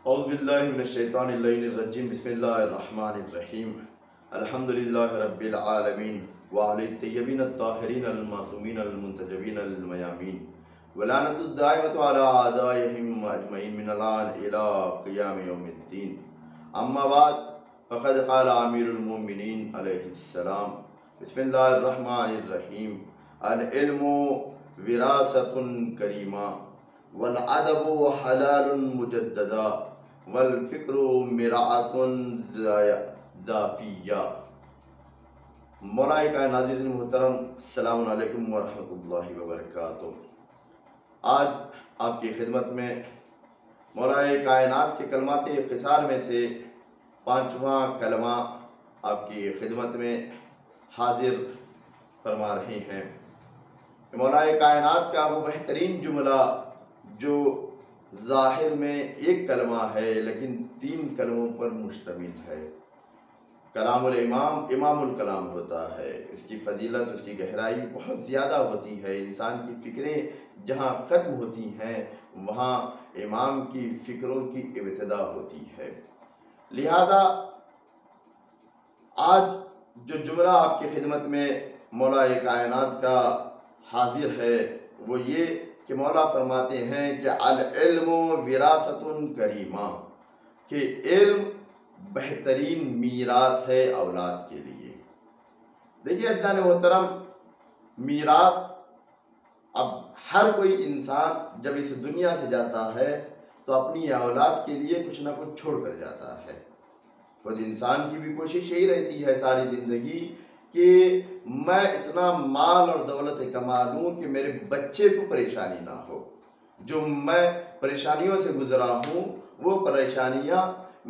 اعوذ باللہ من الشیطان اللعین الرجیم بسم اللہ الرحمن الرحیم الحمدللہ رب العالمین وعلی الطیبین الطاہرین المعصومین المنتجبین المیامین ولعنت الدائمۃ علی اعدائہم اجمعین من الان الی قیام یوم الدین اما بعد فقد قال امیر المؤمنین علیہ السلام بسم اللہ الرحمن الرحیم العلم وراثۃ کریمہ والادب حلال مجددا والفکر مراعۃ ضافیہ۔ مولا کا ناظرین محترم، السلام علیکم ورحمۃ اللہ وبرکاتہ۔ آج آپ کی خدمت میں مولا کائنات کے کلمات قصار میں سے 5واں کلمہ آپ کی خدمت میں حاضر فرما رہے ہیں۔ مولا کائنات کا وہ بہترین جملہ جو ظاہر میں ایک کلمہ ہے لیکن 3 کلموں پر مشتمل ہے۔ کلام الامام امام الکلام ہوتا ہے، اس کی فضیلت، اس کی گہرائی بہت زیادہ ہوتی ہے۔ انسان کی فکریں جہاں ختم ہوتی ہیں وہاں امام کی فکروں کی ابتدا ہوتی ہے۔ لہذا آج جو جملہ آپ کی خدمت میں مولا کائنات کا حاضر ہے وہ یہ کہ مولا فرماتے ہیں کہ العلم وراثۃ کریمہ، کہ علم بہترین میراث ہے اولاد کے لیے۔ دیکھیے عزیزان محترم، میراث، اب ہر کوئی انسان جب اس دنیا سے جاتا ہے تو اپنی اولاد کے لیے کچھ نہ کچھ چھوڑ کر جاتا ہے۔ خود انسان کی بھی کوشش یہی رہتی ہے ساری زندگی کہ میں اتنا مال اور دولت کما لوں کہ میرے بچے کو پریشانی نہ ہو، جو میں پریشانیوں سے گزرا ہوں وہ پریشانیاں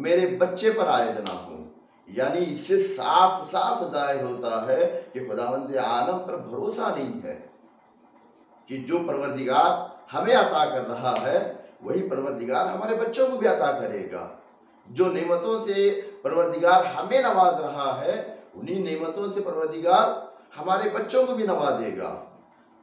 میرے بچے پر عائد نہ ہوں۔ یعنی اس سے صاف صاف ظاہر ہوتا ہے کہ خداوند عالم پر بھروسہ نہیں ہے کہ جو پروردگار ہمیں عطا کر رہا ہے وہی پروردگار ہمارے بچوں کو بھی عطا کرے گا۔ جو نعمتوں سے پروردگار ہمیں نواز رہا ہے انہی نعمتوں سے پروردگار ہمارے بچوں کو بھی نوازے گا۔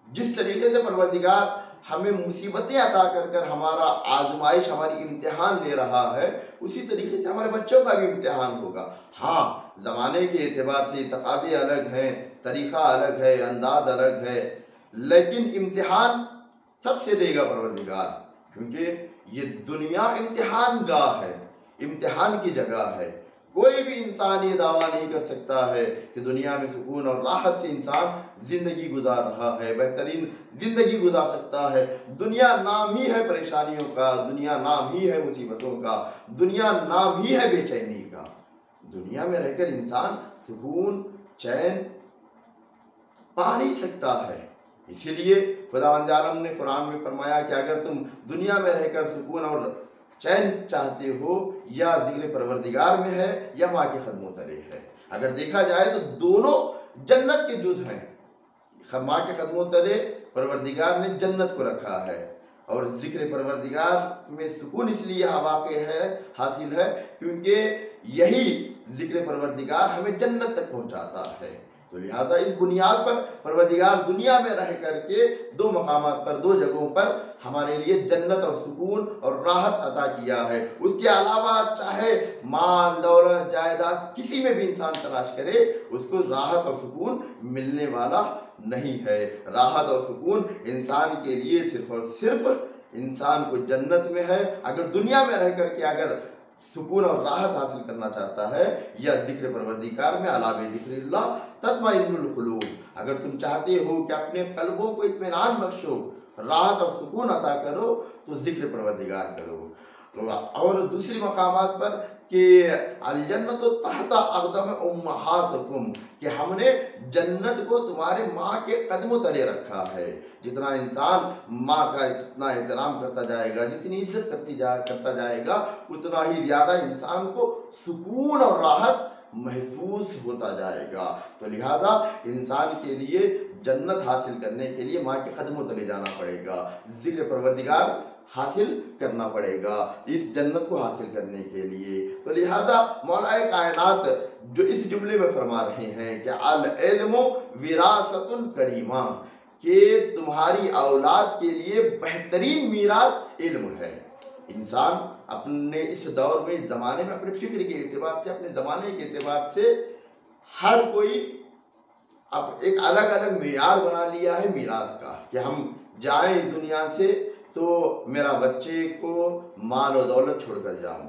جس طریقے سے پروردگار ہمیں مصیبتیں عطا کر کر ہمارا آزمائش، ہماری امتحان لے رہا ہے، اسی طریقے سے ہمارے بچوں کا بھی امتحان ہوگا۔ ہاں، زمانے کے اعتبار سے تقاضے الگ ہیں، طریقہ الگ ہے، انداز الگ ہے، لیکن امتحان سب سے دے گا پروردگار، کیونکہ یہ دنیا امتحان گاہ ہے، امتحان کی جگہ ہے۔ کوئی بھی انسان یہ دعویٰ نہیں کر سکتا ہے کہ دنیا میں سکون اور راحت سے انسان زندگی گزار رہا ہے، بہترین زندگی گزار سکتا ہے۔ دنیا نام ہی ہے پریشانیوں کا، دنیا نام ہی ہے مصیبتوں کا، دنیا نام ہی ہے بے چینی کا۔ دنیا میں رہ کر انسان سکون، چین پا نہیں سکتا ہے۔ اسی لیے خداوند عالم نے قرآن میں فرمایا کہ اگر تم دنیا میں رہ کر سکون اور چین چاہتے ہو یا ذکر پروردگار میں ہے یا ماں کے قدموں تلے ہے۔ اگر دیکھا جائے تو دونوں جنت کے جز ہیں۔ ماں کے قدموں تلے پروردگار نے جنت کو رکھا ہے، اور ذکر پروردگار میں سکون اس لیے واقع ہے، حاصل ہے، کیونکہ یہی ذکر پروردگار ہمیں جنت تک پہنچاتا ہے۔ تو لہٰذا اس بنیاد پر پروردگار دنیا میں رہ کر کے 2 مقامات پر، 2 جگہوں پر ہمارے لیے جنت اور سکون اور راحت عطا کیا ہے۔ اس کے علاوہ چاہے مال، دولت، جائیداد کسی میں بھی انسان تلاش کرے اس کو راحت اور سکون ملنے والا نہیں ہے۔ راحت اور سکون انسان کے لیے صرف اور صرف انسان کو جنت میں ہے۔ اگر دنیا میں رہ کر کے اگر سکون اور راحت حاصل کرنا چاہتا ہے یا ذکر پروردگار میں، الا بذکر اللہ تطمئن القلوب، اگر تم چاہتے ہو کہ اپنے قلبوں کو اطمینان بخشو، راحت اور سکون عطا کرو، تو ذکر پروردگار کرو۔ اور دوسری مقامات پر کہ الجنت تحت اقدام امہاتکم، کہ ہم نے جنت کو تمہارے ماں کے قدموں تلے رکھا ہے۔ جتنا انسان ماں کا اتنا احترام کرتا جائے گا، جتنی عزت کرتا جائے گا، اتنا ہی زیادہ انسان کو سکون اور راحت محسوس ہوتا جائے گا۔ تو لہذا انسان کے لیے جنت حاصل کرنے کے لیے ماں کے قدموں تلے جانا پڑے گا، ذکر پروردگار حاصل کرنا پڑے گا اس جنت کو حاصل کرنے کے لیے۔ تو لہذا مولا کائنات جو اس جملے میں فرما رہے ہیں کہ العلم وراثۃ کریمہ، کہ تمہاری اولاد کے لیے بہترین میراث علم ہے۔ انسان اپنے اس دور میں، اس زمانے میں، اپنے فکر کے اعتبار سے، اپنے زمانے کے اعتبار سے ہر کوئی اب ایک الگ الگ معیار بنا لیا ہے میراث کا، کہ ہم جائیں اس دنیا سے تو میرا بچے کو مال و دولت چھوڑ کر جاؤں،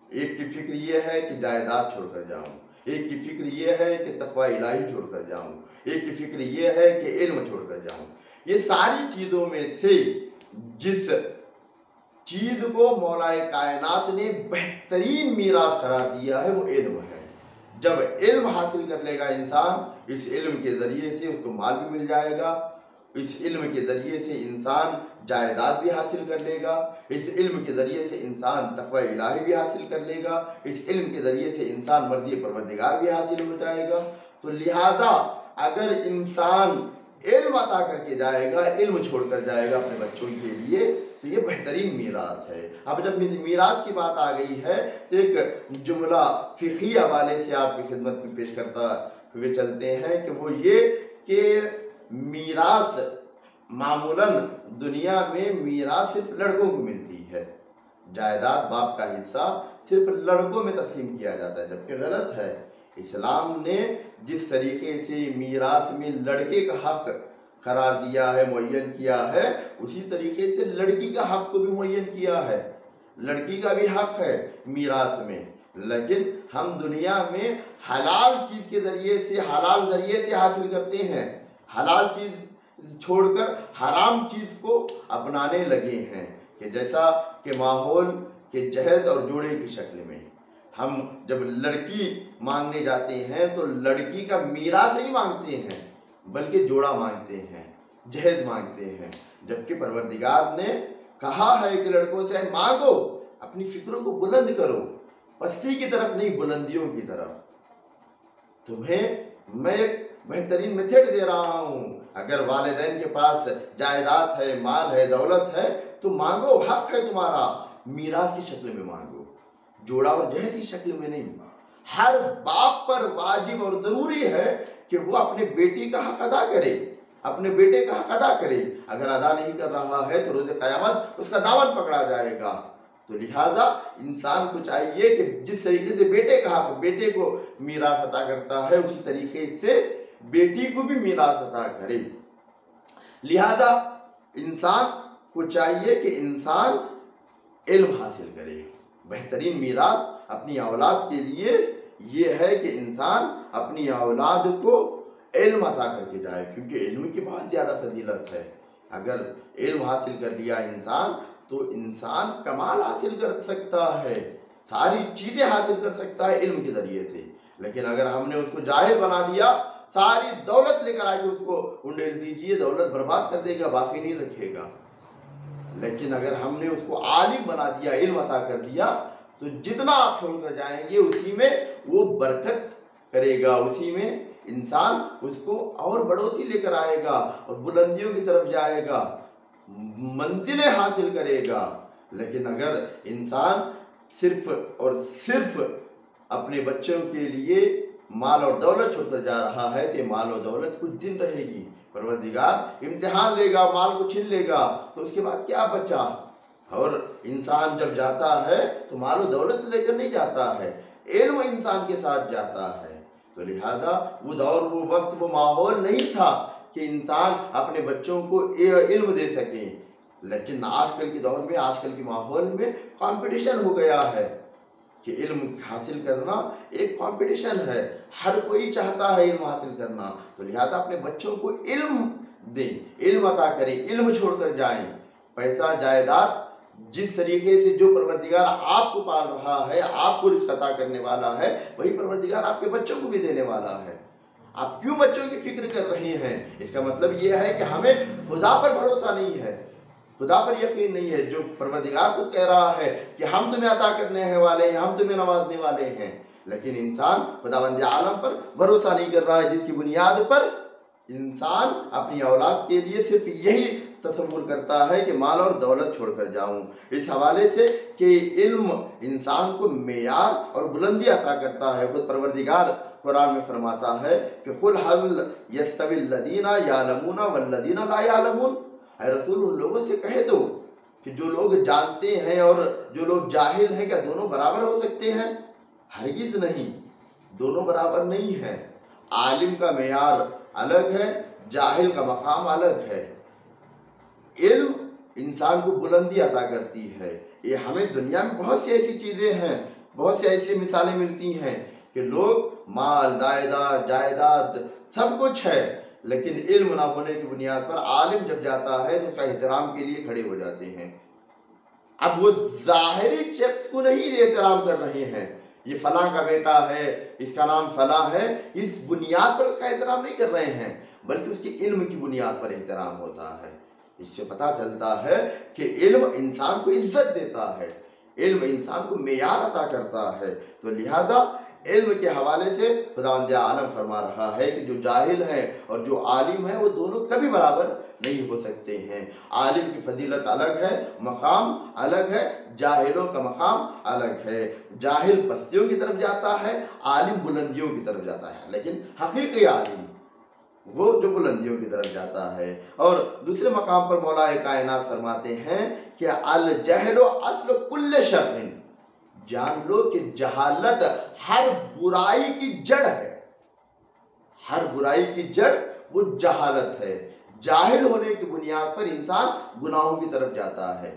ایک کی فکر یہ ہے کہ جائیداد چھوڑ کر جاؤں، ایک کی فکر یہ ہے کہ تقوی الہی چھوڑ کر جاؤں، ایک کی فکر یہ ہے کہ علم چھوڑ کر جاؤں۔ یہ ساری چیزوں میں سے جس چیز کو مولا کائنات نے بہترین میراث قرار دیا ہے وہ علم ہے۔ جب علم حاصل کر لے گا انسان، اس علم کے ذریعے سے اس کو مال بھی مل جائے گا، اس علم کے ذریعے سے انسان جائیداد بھی حاصل کر لے گا، اس علم کے ذریعے سے انسان تقوی الہی بھی حاصل کر لے گا، اس علم کے ذریعے سے انسان مرضی پروردگار بھی حاصل ہو جائے گا۔ تو لہذا اگر انسان علم عطا کر کے جائے گا، علم چھوڑ کر جائے گا اپنے بچوں کے لیے، تو یہ بہترین میراث ہے۔ اب جب میراث کی بات آ گئی ہے تو ایک جملہ فقہی حوالے سے آپ کی خدمت میں پیش کرتا ہوئے چلتے ہیں کہ وہ یہ کہ میراث معمولاً دنیا میں میراث صرف لڑکوں کو ملتی ہے، جائیداد باپ کا حصہ صرف لڑکوں میں تقسیم کیا جاتا ہے، جبکہ غلط ہے۔ اسلام نے جس طریقے سے میراث میں لڑکے کا حق قرار دیا ہے، معین کیا ہے، اسی طریقے سے لڑکی کا حق کو بھی معین کیا ہے۔ لڑکی کا بھی حق ہے میراث میں، لیکن ہم دنیا میں حلال چیز کے ذریعے سے، حلال ذریعے سے حاصل کرتے ہیں، حلال چیز چھوڑ کر حرام چیز کو اپنانے لگے ہیں، کہ جیسا کہ ماحول کے جہیز اور جوڑے کی شکل میں ہم جب لڑکی مانگنے جاتے ہیں تو لڑکی کا میراث نہیں مانگتے ہیں بلکہ جوڑا مانگتے ہیں، جہیز مانگتے ہیں، جبکہ پروردگار نے کہا ہے کہ لڑکوں سے مانگو، اپنی فکروں کو بلند کرو، پستی کی طرف نہیں بلندیوں کی طرف۔ تمہیں میں ایک بہترین میتھڈ دے رہا ہوں، اگر والدین کے پاس جائیداد ہے، مال ہے، دولت ہے تو مانگو، حق ہے تمہارا، میراث کی شکل میں مانگو، جوڑا اور جہیز کی شکل میں نہیں۔ ہر باپ پر واجب اور ضروری ہے کہ وہ اپنے بیٹی کا حق ادا کرے، اپنے بیٹے کا حق ادا کرے، اگر ادا نہیں کر رہا ہے تو روز قیامت اس کا دامن پکڑا جائے گا۔ تو لہٰذا انسان کو چاہیے کہ جس طریقے سے بیٹے کا حق بیٹے کو میراث عطا کرتا ہے، اسی طریقے سے بیٹی کو بھی میراث عطا کرے۔ لہذا انسان کو چاہیے کہ انسان علم حاصل کرے۔ بہترین میراث اپنی اولاد کے لیے یہ ہے کہ انسان اپنی اولاد کو علم عطا کر کے جائے، کیونکہ علم کی بہت زیادہ فضیلت ہے۔ اگر علم حاصل کر لیا انسان تو انسان کمال حاصل کر سکتا ہے، ساری چیزیں حاصل کر سکتا ہے علم کے ذریعے سے۔ لیکن اگر ہم نے اس کو جاہل بنا دیا، ساری دولت لے کر آ کے اس کو انڈیل دیجئے، دولت برباد کر دے گا، باقی نہیں رکھے گا۔ لیکن اگر ہم نے اس کو عالم بنا دیا، علم عطا کر دیا، تو جتنا آپ چھوڑ کر جائیں گے اسی میں وہ برکت کرے گا، اسی میں انسان اس کو اور بڑھوتی لے کر آئے گا اور بلندیوں کی طرف جائے گا، منزلیں حاصل کرے گا۔ لیکن اگر انسان صرف اور صرف اپنے بچوں کے لیے مال اور دولت چھوڑ کر جا رہا ہے تو مال و دولت کچھ دن رہے گی، پروردگار امتحان لے گا، مال کو چھین لے گا، تو اس کے بعد کیا بچا؟ اور انسان جب جاتا ہے تو مال و دولت لے کر نہیں جاتا ہے، علم انسان کے ساتھ جاتا ہے۔ تو لہذا وہ دور، وہ وقت، وہ ماحول نہیں تھا کہ انسان اپنے بچوں کو علم دے سکے، لیکن آج کل کے دور میں، آج کل کے ماحول میں کمپٹیشن ہو گیا ہے کہ علم حاصل کرنا ایک کمپٹیشن ہے، ہر کوئی چاہتا ہے علم حاصل کرنا۔ تو لہذا اپنے بچوں کو علم دیں، علم عطا کریں، علم چھوڑ کر جائیں۔ پیسہ جائیداد جس طریقے سے جو پروردگار آپ کو پال رہا ہے، آپ کو رزق عطا کرنے والا ہے، وہی پروردگار آپ کے بچوں کو بھی دینے والا ہے۔ آپ کیوں بچوں کی فکر کر رہے ہیں؟ اس کا مطلب یہ ہے کہ ہمیں خدا پر بھروسہ نہیں ہے، خدا پر یقین نہیں ہے، جو پروردگار خود کہہ رہا ہے کہ ہم تمہیں عطا کرنے والے ہیں، ہم تمہیں نوازنے والے ہیں، لیکن انسان خداوند عالم پر بھروسہ نہیں کر رہا ہے، جس کی بنیاد پر انسان اپنی اولاد کے لیے صرف یہی تصور کرتا ہے کہ مال اور دولت چھوڑ کر جاؤں۔ اس حوالے سے کہ علم انسان کو معیار اور بلندی عطا کرتا ہے، خود پروردگار قرآن میں فرماتا ہے کہ قُلْ هَلْ يَسْتَوِي الَّذِينَ يَعْلَمُونَ وَالَّذِينَ لَا يَعْلَمُونَ، اے رسول ان لوگوں سے کہہ دو کہ جو لوگ جانتے ہیں اور جو لوگ جاہل ہیں کیا دونوں برابر ہو سکتے ہیں؟ ہرگز نہیں، دونوں برابر نہیں ہیں۔ عالم کا معیار الگ ہے، جاہل کا مقام الگ ہے۔ علم انسان کو بلندی عطا کرتی ہے۔ یہ ہمیں دنیا میں بہت سی ایسی چیزیں ہیں، بہت سی ایسی مثالیں ملتی ہیں کہ لوگ مال جائیداد سب کچھ ہے، لیکن علم نہ ہونے کی بنیاد پر عالم جب جاتا ہے تو اس کا احترام کے لیے کھڑے ہو جاتے ہیں۔ اب وہ ظاہری شخص کو نہیں احترام کر رہے ہیں، یہ فلاں کا بیٹا ہے، اس کا نام فلاں ہے، اس بنیاد پر اس کا احترام نہیں کر رہے ہیں، بلکہ اس کے علم کی بنیاد پر احترام ہوتا ہے۔ اس سے پتہ چلتا ہے کہ علم انسان کو عزت دیتا ہے، علم انسان کو معیار عطا کرتا ہے۔ تو لہذا علم کے حوالے سے خداوند عالم فرما رہا ہے کہ جو جاہل ہیں اور جو عالم ہیں وہ دونوں کبھی برابر نہیں ہو سکتے ہیں۔ عالم کی فضیلت الگ ہے، مقام الگ ہے، جاہلوں کا مقام الگ ہے۔ جاہل پستیوں کی طرف جاتا ہے، عالم بلندیوں کی طرف جاتا ہے، لیکن حقیقی عالم وہ جو بلندیوں کی طرف جاتا ہے۔ اور دوسرے مقام پر مولا کائنات فرماتے ہیں کہ الجہل اصل کل شر، جان لو کہ جہالت ہر برائی کی جڑ ہے، ہر برائی کی جڑ وہ جہالت ہے۔ جاہل ہونے کی بنیاد پر انسان گناہوں کی طرف جاتا ہے۔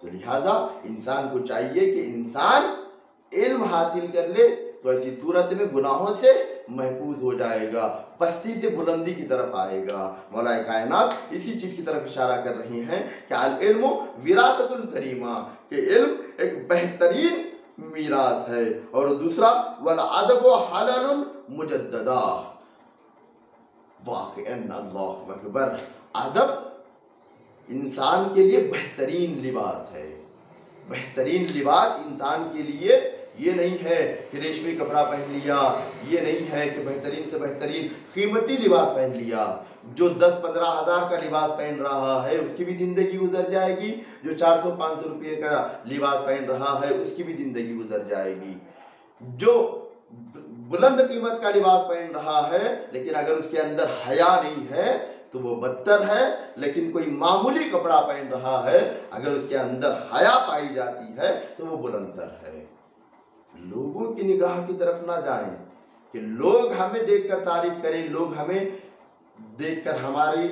تو لہذا انسان کو چاہیے کہ انسان علم حاصل کر لے تو ایسی صورت میں گناہوں سے محفوظ ہو جائے گا، پستی سے بلندی کی طرف آئے گا۔ مولا کائنات اسی چیز کی طرف اشارہ کر رہے ہیں کہ العلم وراثۃ الکریمہ، کہ علم ایک بہترین میراث ہے۔ اور دوسرا والادب حلل مجددہ، واقعاً اللہ اکبر، ادب انسان کے لیے بہترین لباس ہے۔ بہترین لباس انسان کے لیے یہ نہیں ہے کہ ریشمی کپڑا پہن لیا، یہ نہیں ہے کہ بہترین سے بہترین قیمتی لباس پہن لیا۔ جو 10-15 ہزار کا لباس پہن رہا ہے اس کی بھی زندگی گزر جائے گی، جو 400-500 روپے کا لباس پہن رہا ہے اس کی بھی زندگی گزر جائے گی۔ جو بلند قیمت کا لباس پہن رہا ہے لیکن اگر اس کے اندر حیا نہیں ہے تو وہ بدتر ہے، لیکن کوئی معمولی کپڑا پہن رہا ہے اگر اس کے اندر حیا پائی جاتی ہے تو وہ بلندر ہے۔ لوگوں کی نگاہ کی طرف نہ جائیں کہ لوگ ہمیں دیکھ کر تعریف کریں، لوگ ہمیں دیکھ کر ہماری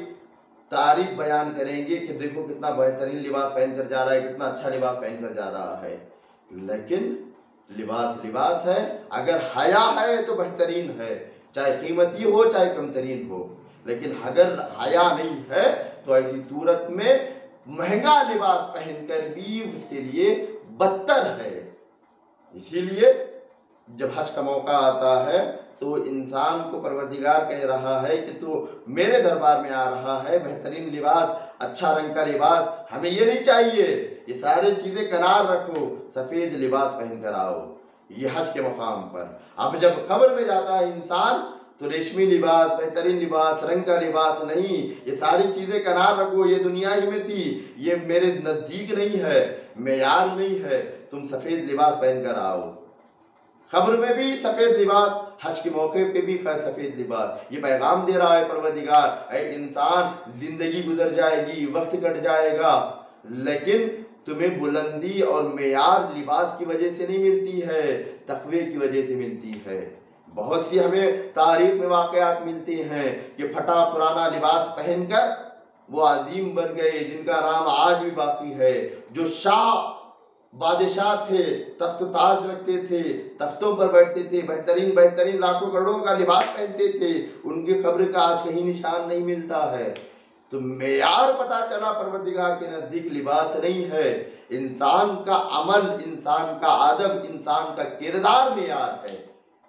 تعریف بیان کریں گے کہ دیکھو کتنا بہترین لباس پہن کر جا رہا ہے، کتنا اچھا لباس پہن کر جا رہا ہے۔ لیکن لباس لباس ہے، اگر حیا ہے تو بہترین ہے، چاہے قیمتی ہو چاہے کم ترین ہو۔ لیکن اگر حیا نہیں ہے تو ایسی صورت میں مہنگا لباس پہن کر بھی اس کے لیے بدتر ہے۔ اسی لیے جب حج کا موقع آتا ہے تو انسان کو پروردگار کہہ رہا ہے کہ تو میرے دربار میں آ رہا ہے، بہترین لباس، اچھا رنگ کا لباس، ہمیں یہ نہیں چاہیے، یہ ساری چیزیں کنار رکھو، سفید لباس پہن کر آؤ۔ یہ حج کے مقام پر۔ اب جب قبر میں جاتا ہے انسان تو ریشمی لباس، بہترین لباس، رنگ کا لباس نہیں، یہ ساری چیزیں کنار رکھو، یہ دنیا ہی میں تھی، یہ میرے نزدیک نہیں ہے، معیار نہیں ہے، تم سفید لباس پہن کر آؤ۔ قبر میں بھی سفید لباس، حج کے موقع پہ بھی سفید لباس۔ یہ پیغام دے رہا ہے پروردگار، اے انسان زندگی گزر جائے گی، وقت کٹ جائے گا، لیکن تمہیں بلندی اور معیار لباس کی وجہ سے نہیں ملتی ہے، تقوی کی وجہ سے ملتی ہے۔ بہت سی ہمیں تاریخ میں واقعات ملتے ہیں کہ پھٹا پرانا لباس پہن کر وہ عظیم بن گئے جن کا نام آج بھی باقی ہے، جو شاہ بادشاہ تھے، تخت و تاج رکھتے تھے، تختوں پر بیٹھتے تھے، بہترین لاکھوں کروڑوں کا لباس پہنتے تھے، ان کی قبر کا آج کہیں نشان نہیں ملتا ہے۔ تو معیار پتا چلا پروردگار کے نزدیک لباس نہیں ہے، انسان کا عمل، انسان کا ادب، انسان کا کردار معیار ہے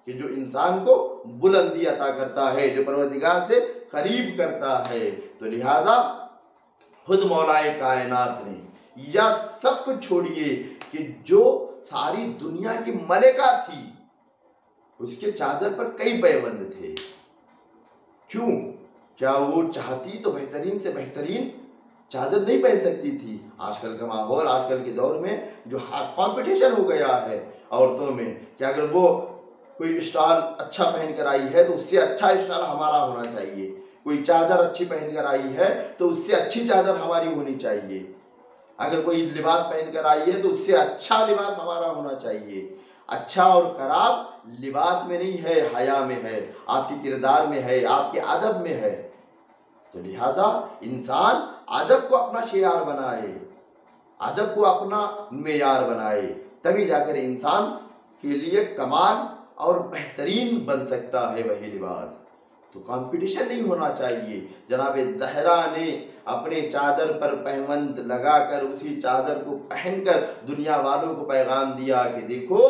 کہ جو انسان کو بلندی عطا کرتا ہے، جو پروردگار سے قریب کرتا ہے۔ تو لہذا خود مولا کائنات نے یا سب کچھ چھوڑیے کہ جو ساری دنیا کی ملکہ تھی اس کے چادر پر کئی پیوند تھے۔ کیوں؟ کیا وہ چاہتی تو بہترین سے بہترین چادر نہیں پہن سکتی تھی؟ آج کل کا ماحول، آج کل کے دور میں جو کمپٹیشن ہو گیا ہے عورتوں میں کہ اگر وہ کوئی اسٹال اچھا پہن کر آئی ہے تو اس سے اچھا اسٹال ہمارا ہونا چاہیے، کوئی چادر اچھی پہن کر آئی ہے تو اس سے اچھی چادر ہماری ہونی چاہیے۔ اگر کوئی لباس پہن کر آئی ہے تو اس سے اچھا لباس ہمارا ہونا چاہیے. اچھا اور خراب لباس میں نہیں ہے، حیا میں ہے، آپ کے کردار میں ہے، آپ کے ادب میں ہے. تو لہذا انسان ادب کو اپنا شعار بنائے، ادب کو اپنا معیار بنائے، تبھی جا کر انسان کے لیے کمال اور بہترین بن سکتا ہے وہی لباس. تو کمپٹیشن نہیں ہونا چاہیے. جناب زہرا نے اپنے چادر پر پہوند لگا کر اسی چادر کو پہن کر دنیا والوں کو پیغام دیا کہ دیکھو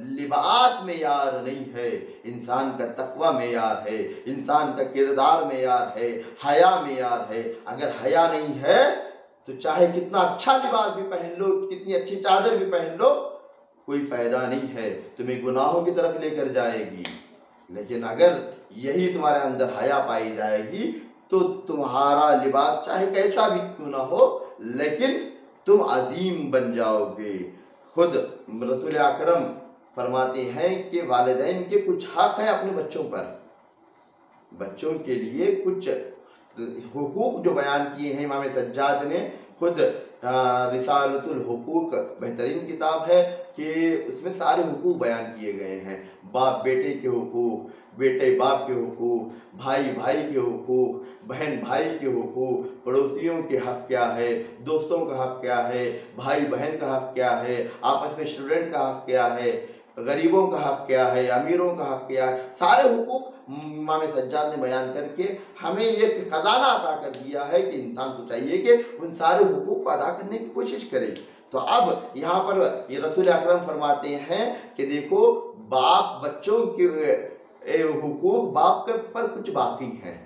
لباس معیار نہیں ہے، انسان کا تقوی معیار ہے، انسان کا کردار معیار ہے، حیا معیار ہے. اگر حیا نہیں ہے تو چاہے کتنا اچھا لباس بھی پہن لو، کتنی اچھی چادر بھی پہن لو، کوئی فائدہ نہیں ہے، تمہیں گناہوں کی طرف لے کر جائے گی. لیکن اگر یہی تمہارے اندر حیا پائی جائے گی تو تمہارا لباس چاہے کیسا بھی کیوں نہ ہو لیکن تم عظیم بن جاؤ گے. خود رسول اکرم فرماتے ہیں کہ والدین کے کچھ حق ہیں اپنے بچوں پر. بچوں کے لیے کچھ حقوق جو بیان کیے ہیں امام سجاد نے. خود رسالۃ الحقوق بہترین کتاب ہے کہ اس میں سارے حقوق بیان کیے گئے ہیں. باپ بیٹے کے حقوق، بیٹے باپ کے حقوق، بھائی بھائی کے حقوق، بہن بھائی کے حقوق، پڑوسیوں کے حق کیا ہے، دوستوں کا حق کیا ہے، بھائی بہن کا حق کیا ہے، آپس میں اسٹوڈنٹ کا حق کیا ہے، غریبوں کا حق کیا ہے، امیروں کا حق کیا ہے. سارے حقوق امام سجاد نے بیان کر کے ہمیں ایک خزانہ عطا کر دیا ہے کہ انسان کو چاہیے کہ ان سارے حقوق کو ادا کرنے کی کوشش کرے. تو اب یہاں پر یہ رسول اکرم فرماتے ہیں کہ دیکھو باپ بچوں کے حقوق، باپ کے پر کچھ باقی ہیں،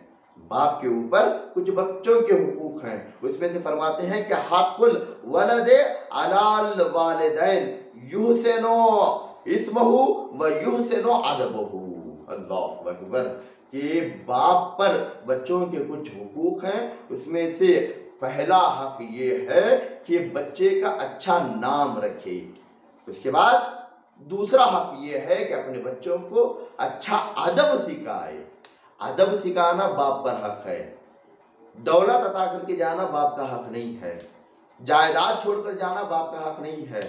باپ کے اوپر کچھ بچوں کے حقوق ہیں. اس میں سے فرماتے ہیں کہ حق الولد علی الوالدین یحسن اسمہ و یحسن ادبہ. اللہ اکبر. کہ باپ پر بچوں کے کچھ حقوق ہیں. اس میں سے پہلا حق یہ ہے کہ بچے کا اچھا نام رکھے. اس کے بعد دوسرا حق یہ ہے کہ اپنے بچوں کو اچھا ادب سکھائے. ادب سکھانا باپ پر حق ہے. دولت عطا کر کے جانا باپ کا حق نہیں ہے. جائیداد چھوڑ کر جانا باپ کا حق نہیں ہے.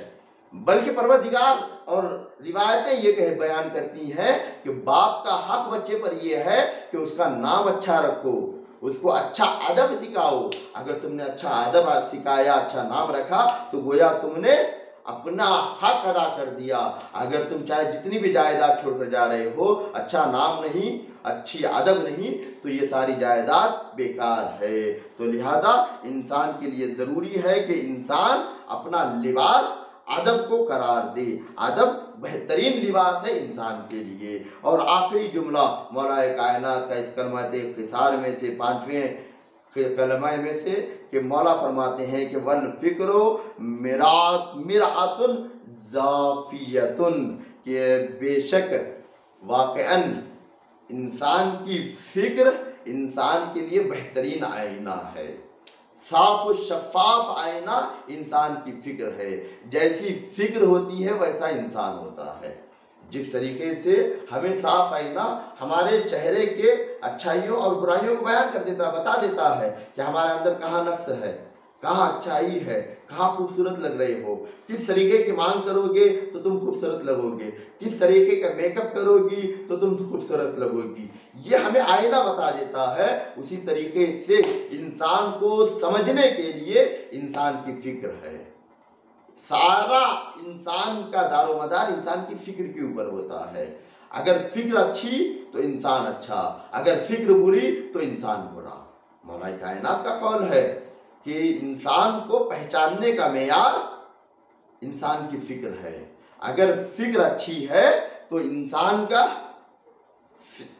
بلکہ پروردگار اور روایتیں یہ بیان کرتی ہیں کہ باپ کا حق بچے پر یہ ہے کہ اس کا نام اچھا رکھو، اس کو اچھا ادب سکھاؤ. اگر تم نے اچھا ادب سکھایا، اچھا نام رکھا تو گویا تم نے اپنا حق ادا کر دیا. اگر تم چاہے جتنی بھی جائیداد چھوڑ کر جا رہے ہو، اچھا نام نہیں، اچھی ادب نہیں، تو یہ ساری جائیداد بیکار ہے. تو لہذا انسان کے لیے ضروری ہے کہ انسان اپنا لباس ادب کو قرار دے. ادب بہترین لباس ہے انسان کے لیے. اور آخری جملہ مولا کائنات کا اس کلمہ خسار میں سے، پانچویں کلمہ میں سے، کہ مولا فرماتے ہیں کہ والفکر مرآۃ ضافیۃ، کہ بے شک واقعاً انسان کی فکر انسان کے لیے بہترین آئینہ ہے. صاف و شفاف آئینہ انسان کی فکر ہے. جیسی فکر ہوتی ہے ویسا انسان ہوتا ہے. جس طریقے سے ہمیں صاف آئینہ ہمارے چہرے کے اچھائیوں اور برائیوں کو بیان کر دیتا، بتا دیتا ہے کہ ہمارے اندر کہاں نقص ہے، کہاں اچھائی ہے، کہاں خوبصورت لگ رہے ہو. کس طریقے کی مانگ کرو گے تو تم خوبصورت لگو گے، کس طریقے کا میک اپ کرو گی تو تم خوبصورت لگو گی. یہ ہمیں آئینہ بتا دیتا ہے. اسی طریقے سے انسان کو سمجھنے کے لیے انسان کی فکر ہے. سارا انسان کا دار و مدار انسان کی فکر کے اوپر ہوتا ہے. اگر فکر اچھی تو انسان اچھا، اگر فکر بری تو انسان برا. مولا کائنات کا قول ہے کہ انسان کو پہچاننے کا معیار انسان کی فکر ہے. اگر فکر اچھی ہے تو انسان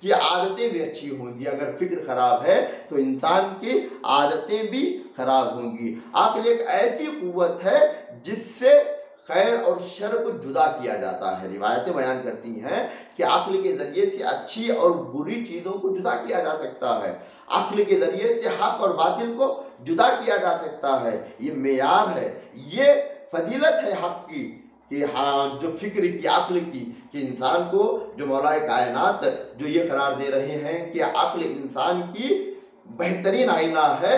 کی عادتیں بھی اچھی ہوں گی. اگر فکر خراب ہے تو انسان کی عادتیں بھی خراب ہوں گی. عقل ایک ایسی قوت ہے جس سے خیر اور شر کو جدا کیا جاتا ہے. روایتیں بیان کرتی ہیں کہ عقل کے ذریعے سے اچھی اور بری چیزوں کو جدا کیا جا سکتا ہے. عقل کے ذریعے سے حق اور باطل کو جدا کیا جا سکتا ہے. یہ معیار ہے، یہ فضیلت ہے حق کی، کہ ہاں جو فکر کی، عقل کی، کہ انسان کو جو مولا کائنات جو یہ قرار دے رہے ہیں کہ عقل انسان کی بہترین آئینہ ہے،